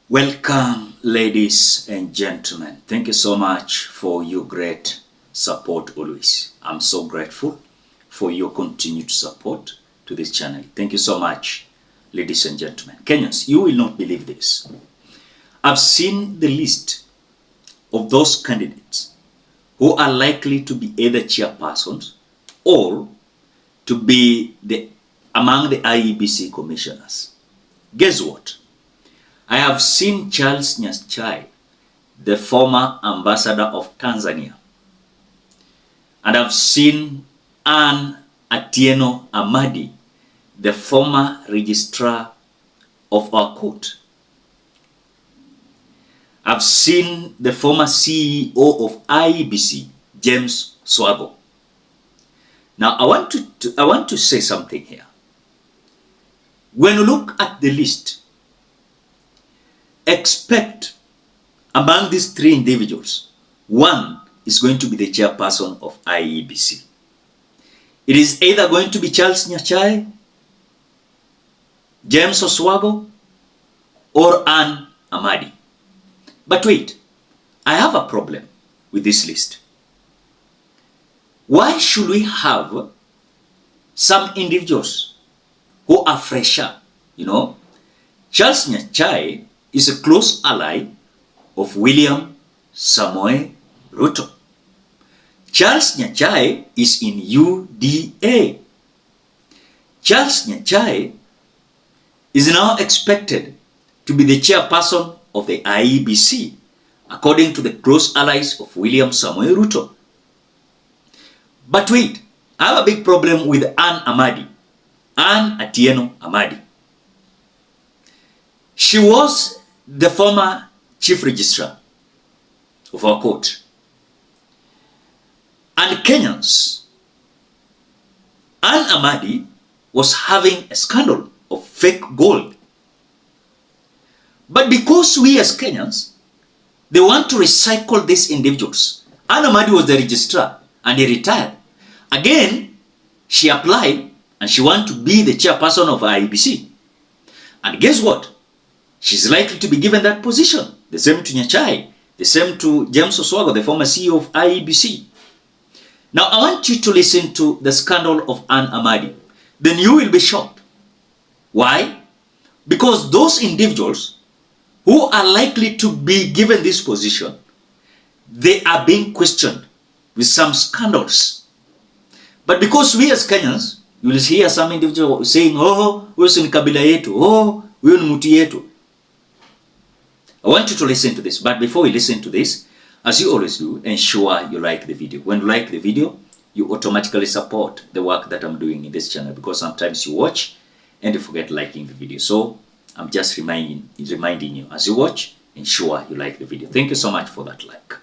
Welcome, ladies and gentlemen. Thank you so much for your great support always. I'm so grateful for your continued support to this channel. Thank you so much, ladies and gentlemen. Kenyans, you will not believe this. I've seen the list of those candidates who are likely to be either chairpersons or to be among the IEBC commissioners. Guess what? I have seen Charles Nyachai, the former ambassador of Tanzania, and I've seen Anne Atieno Amadi, the former registrar of our court. I've seen the former CEO of IEBC, James Swago. Now, I want to say something here. When you look at the list, expect among these three individuals, one is going to be the chairperson of IEBC. It is either going to be Charles Nyachai, James Oswago, or Anne Amadi. But wait, I have a problem with this list. Why should we have some individuals who are fresher? Charles Nyachai is a close ally of William Samoei Ruto. Charles Nyachai is in UDA. Charles Nyachai is now expected to be the chairperson of the IEBC, according to the close allies of William Samoei Ruto. But wait, I have a big problem with Anne Amadi, Anne Atieno Amadi. She was the former chief registrar of our court. And Kenyans, Anne Amadi was having a scandal of fake gold. But because we as Kenyans, they want to recycle these individuals. Anne Amadi was the registrar and he retired. Again, she applied and she wanted to be the chairperson of IEBC. And guess what? She's likely to be given that position. The same to Nyachai, the same to James Oswago, the former CEO of IEBC. Now, I want you to listen to the scandal of Anne Amadi. Then you will be shocked. Why? Because those individuals who are likely to be given this position, they are being questioned with some scandals. But because we as Kenyans, you will hear some individual saying, oh, wewe ni kabila yetu, oh, wewe ni mtu yetu. I want you to listen to this, but before we listen to this, as you always do, ensure you like the video. When you like the video, you automatically support the work that I'm doing in this channel, because sometimes you watch and you forget liking the video. So I'm just reminding you, as you watch, ensure you like the video. Thank you so much for that like.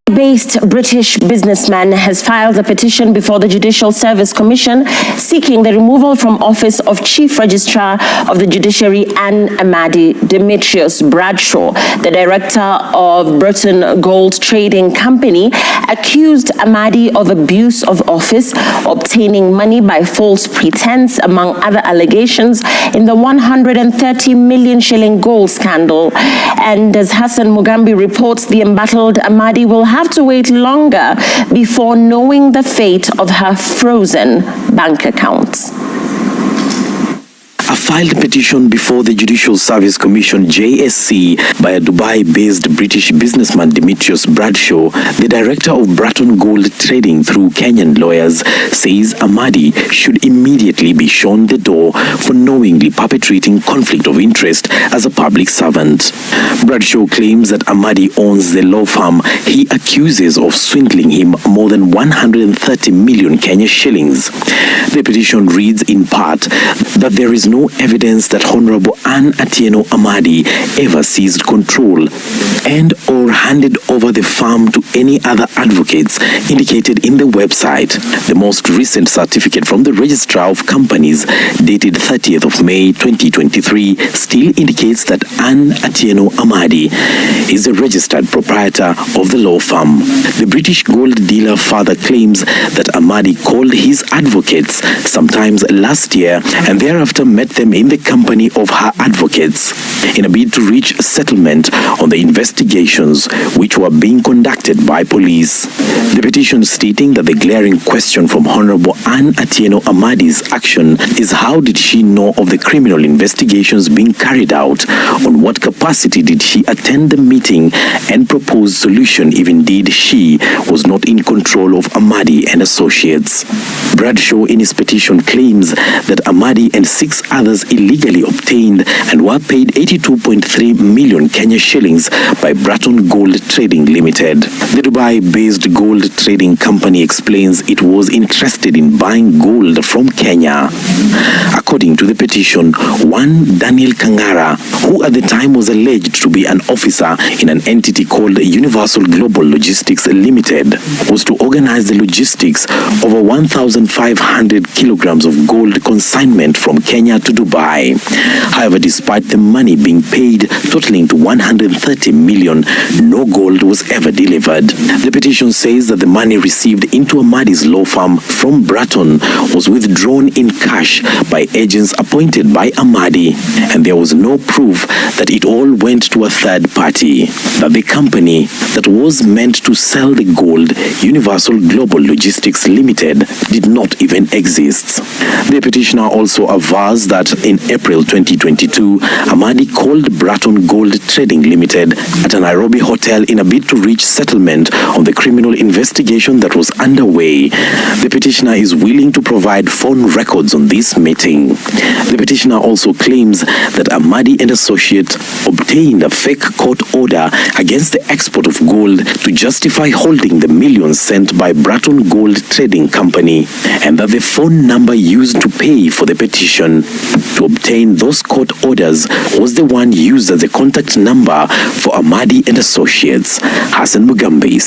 Based British businessman has filed a petition before the Judicial Service Commission seeking the removal from office of Chief Registrar of the Judiciary Anne Amadi. Demetrius Bradshaw, the director of Burton Gold Trading Company, accused Amadi of abuse of office, obtaining money by false pretense, among other allegations, in the 130 million shilling gold scandal. And as Hassan Mugambi reports, the embattled Amadi will have to wait longer before knowing the fate of her frozen bank accounts. A filed petition before the Judicial Service Commission JSC by a Dubai-based British businessman Demetrius Bradshaw, the director of Burton Gold Trading through Kenyan lawyers, says Amadi should immediately be shown the door for knowingly perpetrating conflict of interest as a public servant. Bradshaw claims that Amadi owns the law firm he accuses of swindling him more than 130 million Kenya shillings. The petition reads in part that there is no evidence that Honorable Anne Atieno Amadi ever seized control and or handed over the firm to any other advocates indicated in the website. The most recent certificate from the Registrar of Companies, dated 30th of May 2023, still indicates that Anne Atieno Amadi is the registered proprietor of the law firm. The British gold dealer further claims that Amadi called his advocates sometimes last year and thereafter met them in the company of her advocates in a bid to reach settlement on the investigations which were being conducted by police. The petition stating that the glaring question from Honorable Anne Atieno Amadi's action is how did she know of the criminal investigations being carried out? On what capacity did she attend the meeting and propose solution if indeed she was not in control of Amadi and Associates? Bradshaw in his petition claims that Amadi and 6 others illegally obtained and were paid 82.3 million Kenya shillings by Bratton Gold Trading Limited. The Dubai-based gold trading company explains it was interested in buying gold from Kenya. According to the petition, one Daniel Kangara, who at the time was alleged to be an officer in an entity called Universal Global Logistics Limited, was to organize the logistics of over 1,500 kilograms of gold consignment from Kenya to Dubai. However, despite the money being paid totaling to 130 million, no gold was ever delivered. The petition says that the money received into Amadi's law firm from Bratton was withdrawn in cash by agents appointed by Amadi, and there was no proof that it all went to a third party, that the company that was meant to sell the gold, Universal Global Logistics Limited, did not even exist. The petitioner also avers that in April 2022, Amadi called Bratton Gold Trading Limited at a Nairobi hotel in a bid to reach settlement on the criminal investigation that was underway. The petitioner is willing to provide phone records on this meeting. The petitioner also claims that Amadi and Associates obtained a fake court order against the export of gold to justify holding the millions sent by Bratton Gold Trading Company, and that the phone number used to pay for the petition to obtain those court orders was the one used as a contact number for Amadi and Associates. Hassan Mugambi,